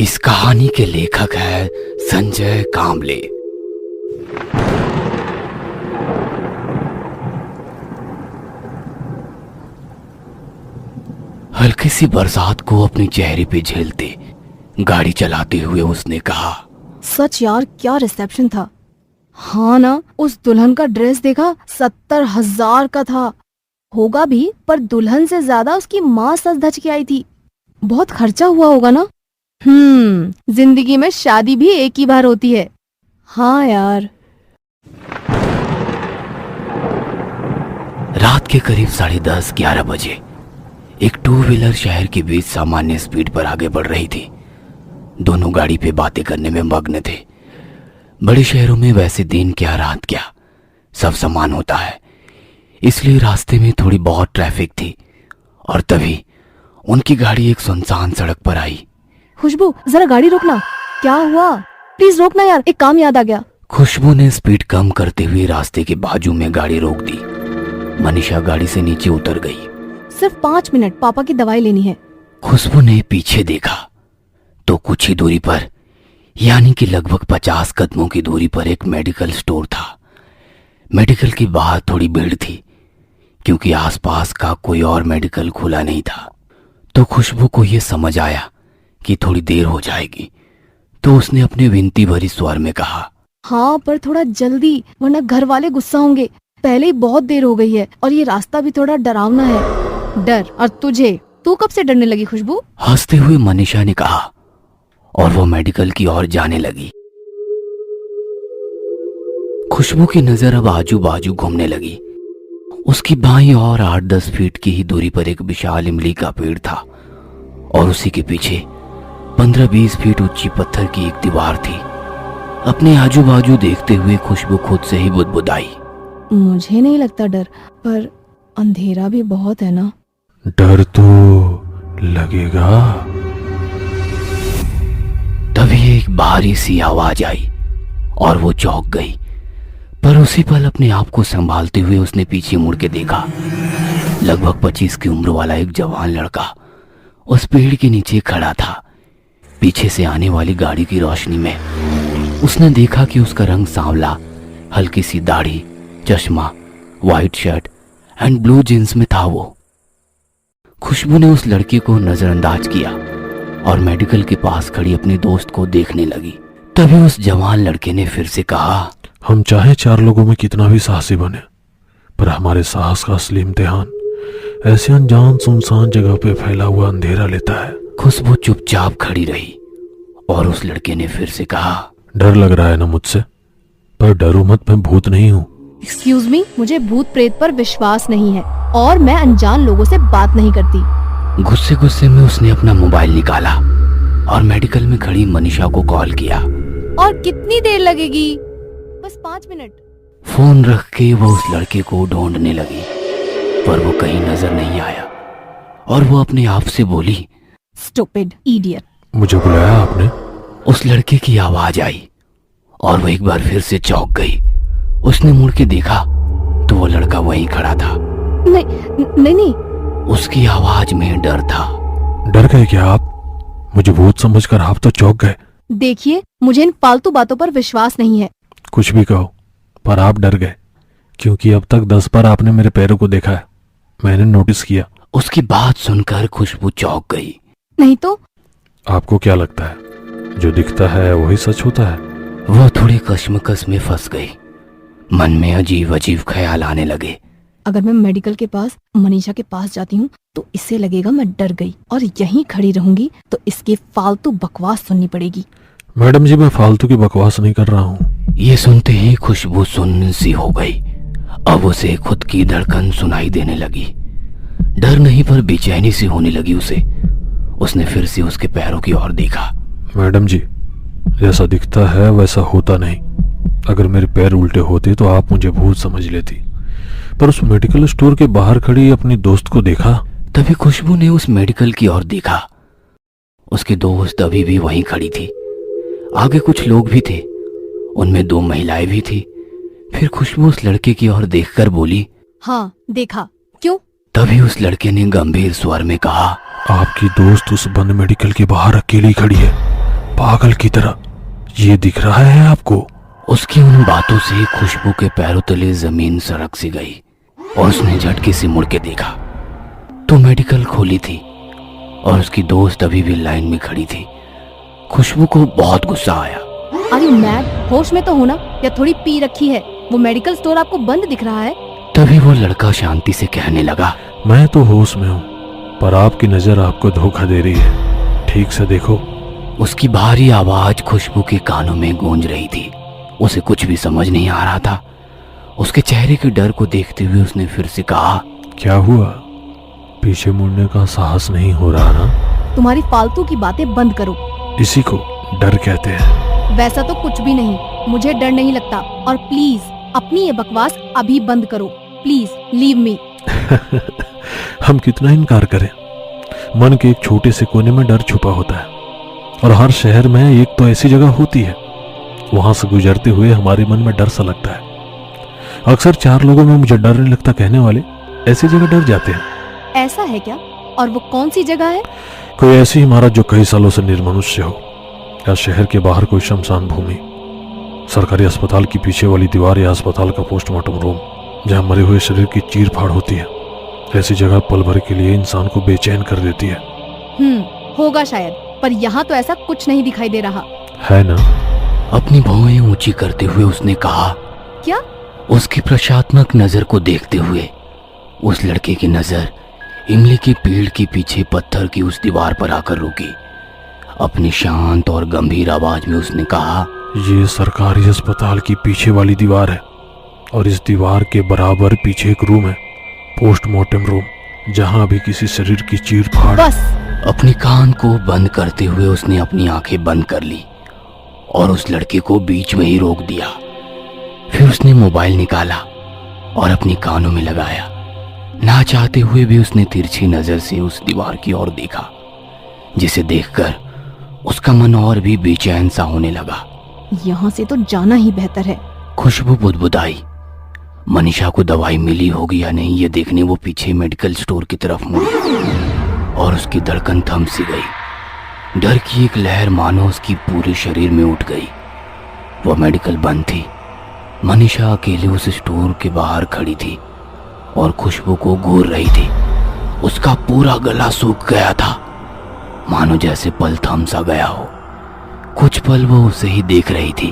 इस कहानी के लेखक है संजय कांबले। हल्की सी बरसात को अपने चेहरे पे झेलते गाड़ी चलाते हुए उसने कहा, सच यार, क्या रिसेप्शन था। हाँ ना, उस दुल्हन का ड्रेस देखा, 70,000 का था। होगा भी, पर दुल्हन से ज्यादा उसकी माँ सज धज के आई थी। बहुत खर्चा हुआ होगा ना। जिंदगी में शादी भी एक ही बार होती है। हाँ यार। रात के करीब 10:30-11 बजे एक 2 व्हीलर शहर के बीच सामान्य स्पीड पर आगे बढ़ रही थी। दोनों गाड़ी पे बातें करने में मग्न थे। बड़े शहरों में वैसे दिन क्या रात क्या सब समान होता है, इसलिए रास्ते में थोड़ी बहुत ट्रैफिक थी। और तभी उनकी गाड़ी एक सुनसान सड़क पर आई। खुशबू, जरा गाड़ी रोकना। क्या हुआ? प्लीज रोकना यार, एक काम याद आ गया। खुशबू ने स्पीड कम करते हुए रास्ते के बाजू में गाड़ी रोक दी। मनीषा गाड़ी से नीचे उतर गई। सिर्फ 5 मिनट, पापा की दवाई लेनी है। खुशबू ने पीछे देखा तो कुछ ही दूरी पर, यानी कि लगभग 50 कदमों की दूरी पर एक मेडिकल स्टोर था। मेडिकल के बाहर थोड़ी भीड़ थी क्योंकि आसपास का कोई और मेडिकल खुला नहीं था। तो खुशबू को यह समझ आया कि थोड़ी देर हो जाएगी, तो उसने अपने विनती भरी स्वर में कहा, हाँ पर थोड़ा जल्दी, वरना घर वाले गुस्सा होंगे। पहले ही बहुत देर हो गई है और ये रास्ता भी थोड़ा डरावना है। डर? और तुझे? तू कब से डरने लगी खुशबू? हंसते हुए मनीषा ने कहा, और वो मेडिकल की ओर जाने लगी। खुशबू की नजर अब आजू बाजू घूमने लगी। उसकी बाईं ओर 8-10 फीट की ही दूरी पर एक विशाल इमली का पेड़ था और उसी के पीछे 15-20 फीट ऊंची पत्थर की एक दीवार थी। अपने आजू बाजू देखते हुए खुशबू खुद से ही बुदबुदाई, मुझे नहीं लगता डर, पर अंधेरा भी बहुत है ना। डर तो लगेगा। तभी एक भारी सी आवाज आई और वो चौंक गई। पर उसी पल अपने आप को संभालते हुए उसने पीछे मुड़ के देखा। लगभग 25 की उम्र वाला एक जवान लड़का उस पेड़ के नीचे खड़ा था। पीछे से आने वाली गाड़ी की रोशनी में उसने देखा कि उसका रंग सांवला, हल्की सी दाढ़ी, चश्मा, white shirt and blue jeans में था वो। खुशबू ने उस लड़के को नजरअंदाज किया और मेडिकल के पास खड़ी अपने दोस्त को देखने लगी। तभी उस जवान लड़के ने फिर से कहा, हम चाहे 4 लोगों में कितना भी साहसी बने, पर हमारे साहस का असली इम्तिहान ऐसे अनजान सुनसान जगह पे फैला हुआ अंधेरा लेता है। खुशबू चुपचाप खड़ी रही और उस लड़के ने फिर से कहा, डर लग रहा है ना मुझसे, पर डरो मत, मैं भूत नहीं हूँ। एक्सक्यूज मी, मुझे भूत प्रेत पर विश्वास नहीं है और मैं अनजान लोगों से बात नहीं करती। गुस्से गुस्से में उसने अपना मोबाइल निकाला और मेडिकल में खड़ी मनीषा को कॉल किया। और कितनी देर लगेगी? बस 5 मिनट। फोन रख के वो उस लड़के को ढूंढने लगी, पर वो कहीं नजर नहीं आया और वो अपने आप से बोली, स्टूपिड इडियट। मुझे बुलाया आपने? उस लड़के की आवाज आई और वो एक बार फिर से चौंक गई। उसने मुड़ के देखा तो वो लड़का वहीं खड़ा था। नहीं। उसकी आवाज में डर था। डर गए क्या आप? मुझे भूत समझकर आप तो चौंक गए। देखिए, मुझे इन फालतू बातों पर विश्वास नहीं है। कुछ भी कहो, पर आप डर गए क्योंकि अब तक 10 बार आपने मेरे पैरों को देखा है, मैंने नोटिस किया। उसकी बात सुनकर खुशबू चौंक गई। नहीं तो? आपको क्या लगता है जो दिखता है वही सच होता है? वो थोड़ी कश्मकश में फंस गई। मन में अजीब अजीब ख्याल आने लगे। अगर मैं मेडिकल के पास मनीषा के पास जाती हूँ तो इससे लगेगा मैं डर गई, और यहीं खड़ी रहूंगी तो इसकी फालतू बकवास सुननी पड़ेगी। मैडम जी, मैं फालतू की बकवास नहीं कर रहा हूँ। ये सुनते ही खुशबू सुन्न सी हो गई। अब उसे खुद की धड़कन सुनाई देने लगी। डर नहीं पर बेचैनी सी होने लगी उसे। उसने फिर से उसके पैरों की ओर देखा। मैडम जी, जैसा दिखता है वैसा होता नहीं। अगर मेरे पैर उल्टे होते तो आप मुझे भूत समझ लेती, पर उस मेडिकल स्टोर के बाहर खड़ी अपनी दोस्त को देखा। तभी खुशबू ने उस मेडिकल की ओर देखा। उसकी दोस्त अभी भी वहीं खड़ी थी। आगे कुछ लोग भी थे, उनमें 2 महिलाएं भी थी। फिर खुशबू उस लड़के की ओर देखकर बोली, हाँ देखा। क्यों? तभी उस लड़के ने गंभीर स्वर में कहा, आपकी दोस्त उस बंद मेडिकल के बाहर अकेली खड़ी है। पागल की तरह। ये दिख रहा है आपको? उसकी उन बातों से खुशबू के पैरों तले जमीन सरक सी गई और उसने झटके से मुड़ के देखा तो मेडिकल खोली थी और उसकी दोस्त अभी भी लाइन में खड़ी थी। खुशबू को बहुत गुस्सा आया। अरे मैड, होश में तो हो ना, या थोड़ी पी रखी है? वो मेडिकल स्टोर आपको बंद दिख रहा है। तभी वो लड़का शांति से कहने लगा, मैं तो होश में हूँ, पर आपकी नजर आपको धोखा दे रही है। ठीक से देखो। उसकी भारी आवाज खुशबू के कानों में गूंज रही थी। उसे कुछ भी समझ नहीं आ रहा था। उसके चेहरे के डर को देखते हुए उसने फिर से कहा, क्या हुआ? पीछे मुड़ने का साहस नहीं हो रहा ना? तुम्हारी फालतू की बातें बंद करो। इसी को डर कहते हैं। वैसा तो कुछ भी नहीं, मुझे डर नहीं लगता। और प्लीज अपनी ये बकवास अभी बंद करो। Please leave me. हम कितना इनकार करें, मन के एक छोटे से कोने में डर छुपा होता है और हर शहर में एक तो ऐसी जगह होती है। वहां से गुजरते हुए हमारे मन में डर सा लगता है। अक्सर 4 लोगों में मुझे डर नहीं लगता कहने वाले ऐसी जगह डर जाते हैं। ऐसा है क्या? और वो कौन सी जगह है? कोई ऐसी इमारत जो कई सालों से निर्मनुष्य हो, या शहर के बाहर कोई शमशान भूमि, सरकारी अस्पताल की पीछे वाली दीवार, या अस्पताल का पोस्टमार्टम रूम जहां मरे हुए शरीर की चीर फाड़ होती है। ऐसी जगह पल भर के लिए इंसान को बेचैन कर देती है। होगा शायद, पर यहाँ तो ऐसा कुछ नहीं दिखाई दे रहा है ना? अपनी भौहें ऊंची करते हुए उसने कहा। क्या? उसकी प्रशात्मक नजर को देखते हुए उस लड़के की नजर इमली के पेड़ के पीछे पत्थर की उस दीवार पर आकर रुकी। अपनी शांत और गंभीर आवाज में उसने कहा, ये सरकारी अस्पताल की पीछे वाली दीवार है और इस दीवार के बराबर पीछे एक रूम है, पोस्टमार्टम रूम, जहां भी किसी शरीर की चीर फाड़। बस। अपने कान को बंद करते हुए उसने अपनी आंखें बंद कर ली और उस लड़के को बीच में ही रोक दिया। फिर उसने मोबाइल निकाला और अपने कानों में लगाया। ना चाहते हुए भी उसने तिरछी नजर से उस दीवार की ओर देखा, जिसे देखकर उसका मन और भी बेचैन सा होने लगा। यहाँ से तो जाना ही बेहतर है। खुशबू बुदबुदाई। मनीषा को दवाई मिली होगी या नहीं ये देखने वो पीछे मेडिकल स्टोर की तरफ मुड़ी और उसकी धड़कन थम सी गई। डर की एक लहर मानो उसकी पूरे शरीर में उठ गई। वो मेडिकल बंद थी। मनीषा अकेले उस स्टोर के बाहर खड़ी थी और खुशबू को घूर रही थी। उसका पूरा गला सूख गया था, मानो जैसे पल थम सा गया हो। कुछ पल वो उसे ही देख रही थी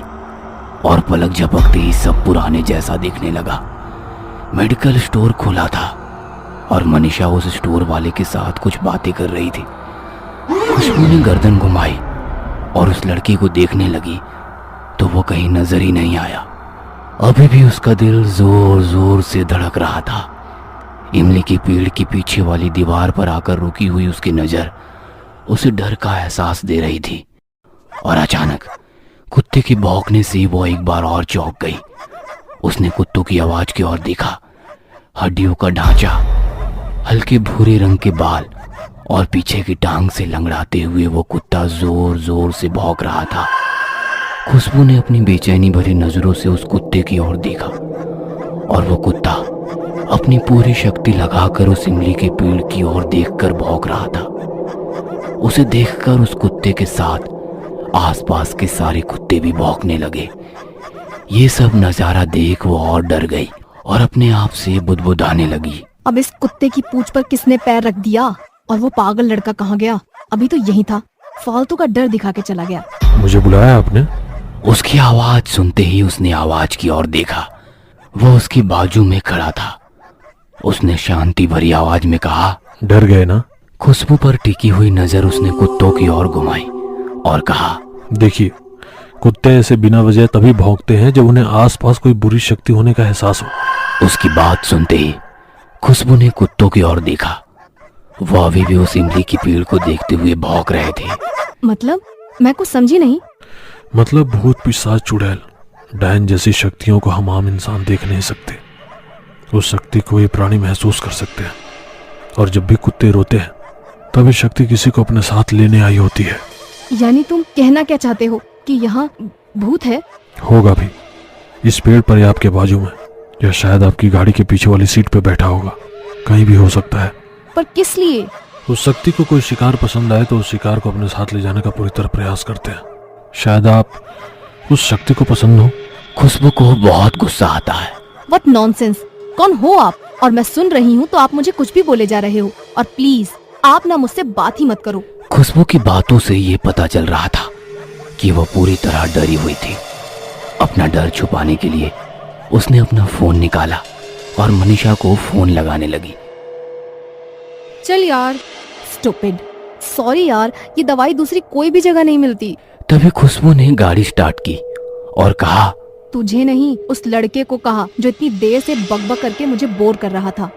और पलक झपकते ही सब पुराने जैसा दिखने लगा। मेडिकल स्टोर खुला था और मनीषा उस स्टोर वाले के साथ कुछ बातें कर रही थी। खुशबू ने गर्दन घुमाई और उस लड़के को देखने लगी तो वो कहीं नजर ही नहीं आया। अभी भी उसका दिल जोर जोर से धड़क रहा था। इमली के पेड़ के पीछे वाली दीवार पर आकर रुकी हुई उसकी नजर उसे डर का एहसास दे रही थी। और अचानक कुत्ते के भौंकने से वो एक बार और चौंक गई। उसने कुत्तों की आवाज की ओर देखा। हड्डियों का ढांचा, हल्के भूरे रंग के बाल और पीछे की टांग से लंगड़ाते हुए वो कुत्ता जोर जोर से भौंक रहा था। खुशबू ने अपनी बेचैनी भरी नजरों से उस कुत्ते की ओर देखा और वो कुत्ता अपनी पूरी शक्ति लगाकर उस इमली के पेड़ की ओर देखकर भौंक रहा था। उसे देखकर उस कुत्ते के साथ आसपास के सारे कुत्ते भी भौंकने लगे। ये सब नजारा देख वो और डर गई और अपने आप से बुदबुदाने लगी। अब इस कुत्ते की पूंछ पर किसने पैर रख दिया? और वो पागल लड़का कहाँ गया? अभी तो यही था, फालतू का डर दिखा के चला गया। मुझे बुलाया आपने? उसकी आवाज सुनते ही उसने आवाज की ओर देखा। वो उसकी बाजू में खड़ा था। उसने शांति भरी आवाज में कहा, डर गए ना? खुशबू पर टिकी हुई नजर उसने कुत्तों की ओर घुमाई और कहा, देखिए, कुत्ते ऐसे बिना वजह तभी भौंकते हैं जब उन्हें आसपास कोई बुरी शक्ति होने का एहसास हो। उसकी बात सुनते ही खुशबू ने कुत्तों की ओर देखा। वो अभी भी उस इमली की पेड़ को देखते हुए भौंक रहे थे। मतलब? मैं कुछ समझी नहीं। मतलब भूत, पिशाच, चुड़ैल, डायन जैसी शक्तियों को हम आम इंसान देख नहीं सकते। उस शक्ति को ये प्राणी महसूस कर सकते हैं। और जब भी कुत्ते रोते हैं तब ये शक्ति किसी को अपने साथ लेने आई होती है। यानी तुम कहना क्या चाहते हो कि यहाँ भूत है? होगा भी। इस पेड़ पर या आपके बाजू में, या शायद आपकी गाड़ी के पीछे वाली सीट पे बैठा होगा। कहीं भी हो सकता है। पर किस लिए? उस शक्ति को कोई शिकार पसंद आए तो उस शिकार को अपने साथ ले जाने का पूरी तरह प्रयास करते हैं। शायद आप उस शक्ति को पसंद हो। खुशबू को बहुत गुस्सा आता है। व्हाट नॉनसेंस, कौन हो आप? और मैं सुन रही हूँ तो आप मुझे कुछ भी बोले जा रहे हो। और प्लीज आप ना मुझसे बात ही मत करो। खुशबू की बातों से ये पता चल रहा था कि वो पूरी तरह डरी हुई थी। अपना डर छुपाने के लिए उसने अपना फोन निकाला और मनीषा को फोन लगाने लगी। चल यार, स्टूपिड, सॉरी यार, ये दवाई दूसरी कोई भी जगह नहीं मिलती। तभी खुशबू ने गाड़ी स्टार्ट की और कहा, तुझे नहीं, उस लड़के को कहा जो इतनी देर से बकबक करके मुझे बोर कर रहा था।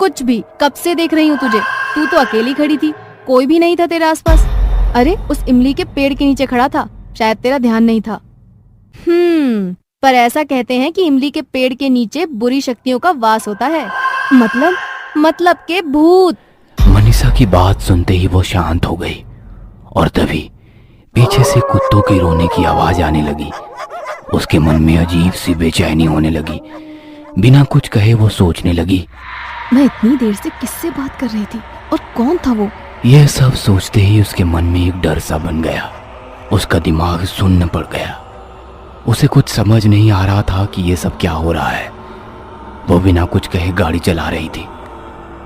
कुछ भी, कब से देख रही हूँ तुझे। तू तो अकेली खड़ी थी, कोई भी नहीं था तेरे आसपास। अरे उस इमली के पेड़ के नीचे खड़ा था, शायद तेरा ध्यान नहीं था। पर ऐसा कहते हैं कि इमली के पेड़ के नीचे बुरी शक्तियों का वास होता है। मतलब के भूत। मनीषा की बात सुनते ही वो शांत हो गई और तभी पीछे से कुत्तों के रोने की आवाज आने लगी। उसके मन में अजीब सी बेचैनी होने लगी। बिना कुछ कहे वो सोचने लगी, मैं इतनी देर से किससे बात कर रही थी और कौन था वो? यह सब सोचते ही उसके मन में एक डर सा बन गया। उसका दिमाग सुन्न पड़ गया। उसे कुछ समझ नहीं आ रहा था कि ये सब क्या हो रहा है। वो बिना कुछ कहे गाड़ी चला रही थी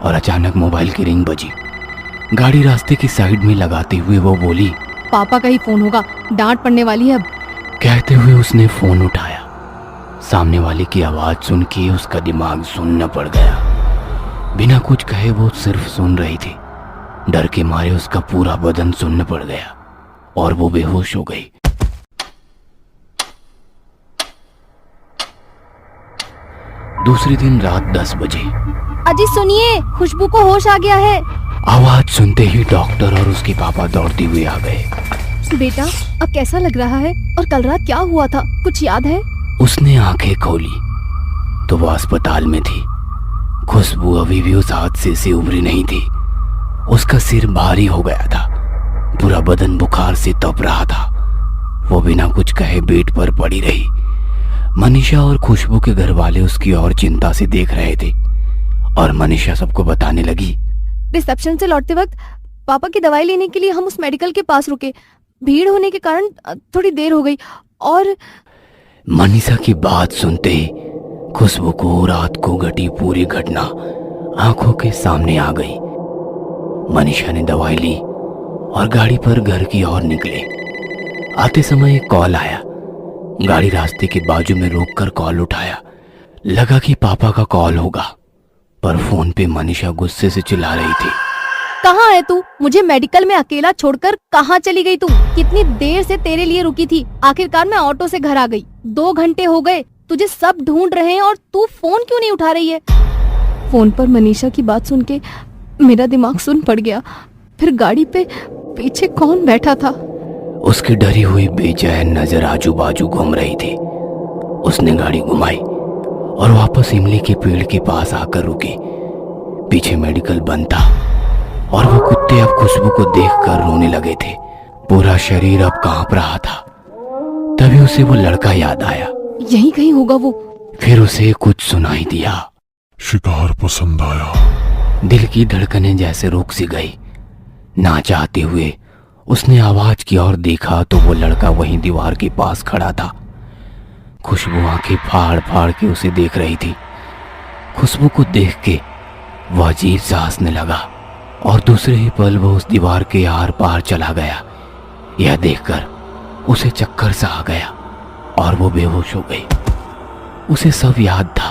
और अचानक मोबाइल की रिंग बजी। गाड़ी रास्ते की साइड में लगाते हुए वो बोली, पापा का ही फोन होगा, डांट पड़ने वाली है अब। कहते हुए उसने फोन उठाया। सामने वाले की आवाज सुन के उसका दिमाग सुन्न पड़ गया। बिना कुछ कहे वो सिर्फ सुन रही थी। डर के मारे उसका पूरा बदन सुन्न पड़ गया और वो बेहोश हो गई। दूसरे दिन रात 10 बजे। अजी सुनिए, खुशबू को होश आ गया है। आवाज सुनते ही डॉक्टर और उसके पापा दौड़ते हुए आ गए। बेटा अब कैसा लग रहा है और कल रात क्या हुआ था, कुछ याद है? उसने आंखें खोली तो वो अस्पताल में थी। खुशबू अभी भी उस हादसे से उभरी नहीं थी। उसका सिर भारी हो गया था, पूरा बदन बुखार से तप रहा था। वो बिना कुछ कहे बेड पर पड़ी रही। मनीषा और खुशबू के घर वाले उसकी और चिंता से देख रहे थे और मनीषा सबको बताने लगी, रिसेप्शन से लौटते वक्त पापा की दवाई लेने के लिए हम उस मेडिकल के पास रुके। भीड़ होने के कारण थोड़ी देर हो गई। और मनीषा की बात सुनते ही खुशबू को रात को घटी पूरी घटना आंखों के सामने आ गई। मनीषा ने दवाई ली और गाड़ी पर घर की ओर निकले। आते समय एक कॉल आया। गाड़ी रास्ते के बाजू में रोककर कॉल उठाया। लगा कि पापा का कॉल होगा, पर फोन पे मनीषा गुस्से से चिल्ला रही थी, कहाँ है तू? मुझे मेडिकल में अकेला छोड़कर कहाँ चली गई तू? कितनी देर से तेरे लिए रुकी थी। आखिरकार मैं ऑटो से घर आ गई। 2 घंटे हो गए, तुझे सब ढूंढ रहे हैं और तू फोन क्यों नहीं उठा रही है? फोन पर मनीषा की बात सुन के मेरा दिमाग सुन पड़ गया। फिर गाड़ी पे पीछे कौन बैठा था? उसकी डरी हुई बेचैन नजर आजू बाजू घूम रही थी। उसने गाड़ी घुमाई और वापस इमली के पेड़ के पास आकर रुकी। पीछे मेडिकल बंद था और वो कुत्ते अब खुशबू को देखकर रोने लगे थे। पूरा शरीर अब कांप रहा था। तभी उसे वो लड़का याद आया। यही कहीं होगा वो। फिर उसे कुछ सुनाई दिया। शिकार पसंद आया। दिल की धड़कनें जैसे रुक सी गई। ना चाहते हुए उसने आवाज की ओर देखा तो वो लड़का वहीं दीवार के पास खड़ा था। खुशबू आंखें फाड़ फाड़ के उसे देख रही थी। खुशबू को देख के वह अजीब सा हंसने लगा और दूसरे ही पल वो उस दीवार के आर पार चला गया। यह देखकर उसे चक्कर सा आ गया और वो बेहोश हो गई। उसे सब याद था,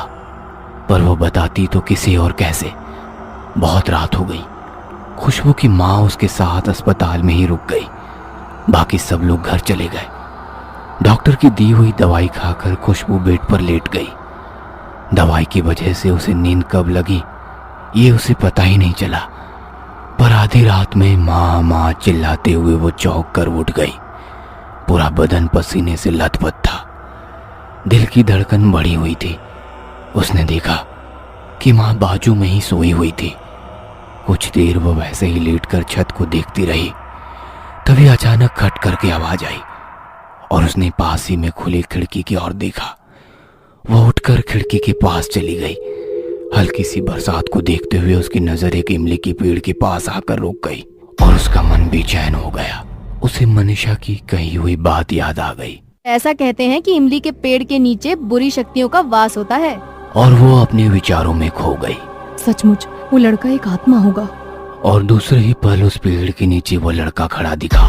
पर वो बताती तो किसी और कैसे। बहुत रात हो गई। खुशबू की माँ उसके साथ अस्पताल में ही रुक गई। बाकी सब लोग घर चले गए। डॉक्टर की दी हुई दवाई खाकर खुशबू बेड पर लेट गई। दवाई की वजह से उसे नींद कब लगी ये उसे पता ही नहीं चला, पर आधी रात में माँ माँ चिल्लाते हुए वो चौंक कर उठ गई। पूरा बदन पसीने से लथपथ था। दिल की धड़कन बढ़ी हुई थी। उसने देखा कि माँ बाजू में ही सोई हुई थी। कुछ देर वो वैसे ही लेटकर छत को देखती रही। तभी अचानक खट करके आवाज आई और उसने पास ही में खुली खिड़की की ओर देखा। वो उठकर खिड़की के पास चली गई हल्की सी बरसात को देखते हुए उसकी नजर एक इमली के पेड़ के पास आकर रुक गई और उसका मन बेचैन हो गया। उसे मनीषा की कही हुई बात याद आ गई। ऐसा कहते हैं कि इमली के पेड़ के नीचे बुरी शक्तियों का वास होता है। और वो अपने विचारों में खो गई। सचमुच वो लड़का एक आत्मा होगा। और दूसरे ही पल उस पेड़ के नीचे वो लड़का खड़ा दिखा।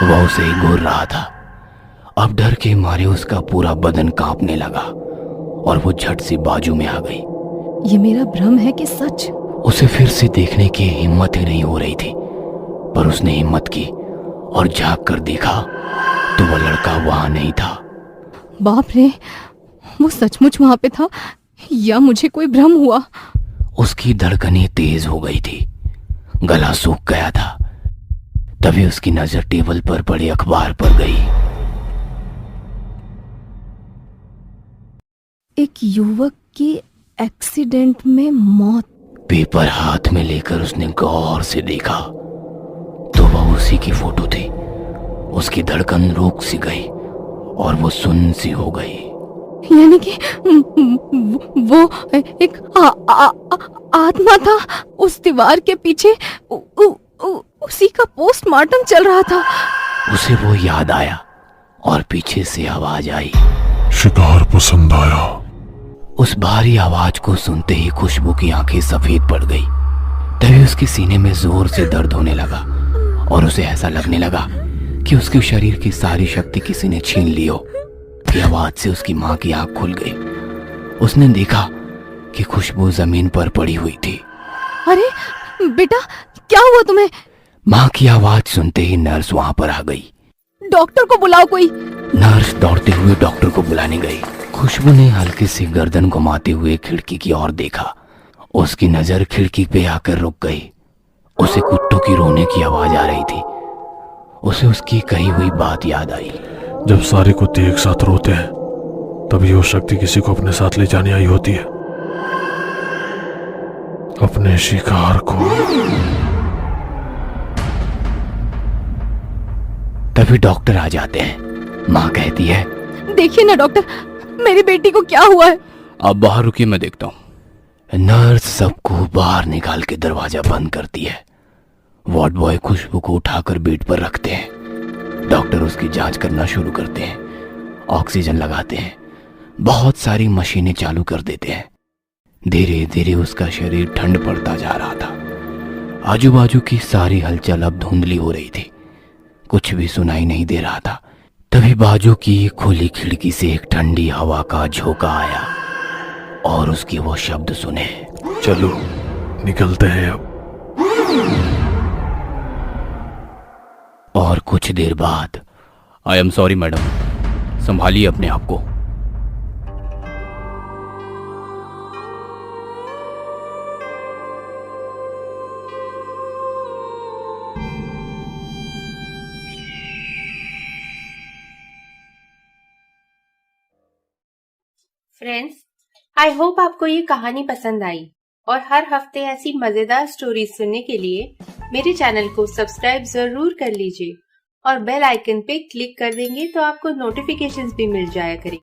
वह उसे ही घूर रहा था। अब डर के मारे उसका पूरा बदन कांपने लगा और वो झट से बाजू में आ गई। ये मेरा भ्रम है कि सच? उसे फिर से देखने की हिम्मत ही नहीं हो रही थी, पर उसने हिम्मत की और झांक कर देखा तो वो लड़का वहां नहीं था। बाप रे, वो सचमुच वहां पे था या मुझे कोई भ्रम हुआ? उसकी धड़कनें तेज हो गई थी, गला सूख गया था। तभी उसकी नजर टेबल पर पड़े अखबार पर गई। एक युवक की एक्सीडेंट में मौत। पेपर हाथ में लेकर उसने गौर से देखा तो वह उसी की फोटो थी। उसकी धड़कन रुक सी गई और वो सुन्न सी हो गई। यानी कि वो एक आत्मा था। उस दीवार के पीछे उसी का पोस्टमार्टम चल रहा था। उसे वो याद आया और पीछे से आवाज आई, शिकार पसंद आया। उस भारी आवाज को सुनते ही खुशबू की आंखें सफेद पड़ गई। तभी उसके सीने में जोर से दर्द होने लगा और उसे ऐसा लगने लगा कि उसके शरीर की सारी शक्ति किसी ने छीन ली हो। की आवाज से उसकी माँ की आंख खुल गई। उसने देखा कि खुशबू जमीन पर पड़ी हुई थी। अरे बेटा, क्या हुआ तुम्हें? माँ की आवाज सुनते ही नर्स वहां पर आ गई। डॉक्टर को बुलाओ कोई। नर्स दौड़ते हुए डॉक्टर को बुलाने गई। खुशबू ने हल्के से गर्दन घुमाते हुए खिड़की की ओर देखा। उसकी नजर खिड़की पे आकर रुक गई। उसे कुत्तों की रोने की आवाज आ रही थी। उसे उसकी कही हुई बात याद आई। जब सारे कुत्ते एक साथ रोते हैं तभी वो शक्ति किसी को अपने साथ ले जाने आई होती है, अपने शिकार को। तभी डॉक्टर आ जाते हैं। माँ कहती है, देखिए ना डॉक्टर, मेरी बेटी को क्या हुआ है? आप बाहर रुकिए, मैं देखता हूँ। नर्स सबको बाहर निकाल के दरवाजा बंद करती है। वार्ड बॉय खुशबू को उठाकर बेड पर रखते हैं। डॉक्टर उसकी जांच करना शुरू करते हैं, ऑक्सीजन लगाते हैं, बहुत सारी मशीनें चालू कर देते हैं। धीरे धीरे उसका शरीर ठंड पड़ता जा रहा था। आजू बाजू की सारी हलचल अब धुंधली हो रही थी, कुछ भी सुनाई नहीं दे रहा था। तभी बाजू की खुली खिड़की से एक ठंडी हवा का झोंका आया और उसकी वो शब्द सुने, चलो निकलते हैं अब। और कुछ देर बाद, आई एम सॉरी मैडम, संभालिए अपने आप को। फ्रेंड्स, आई होप आपको ये कहानी पसंद आई और हर हफ्ते ऐसी मजेदार स्टोरीज सुनने के लिए मेरे चैनल को सब्सक्राइब जरूर कर लीजिए और बेल आइकन पे क्लिक कर देंगे तो आपको नोटिफिकेशंस भी मिल जाया करें।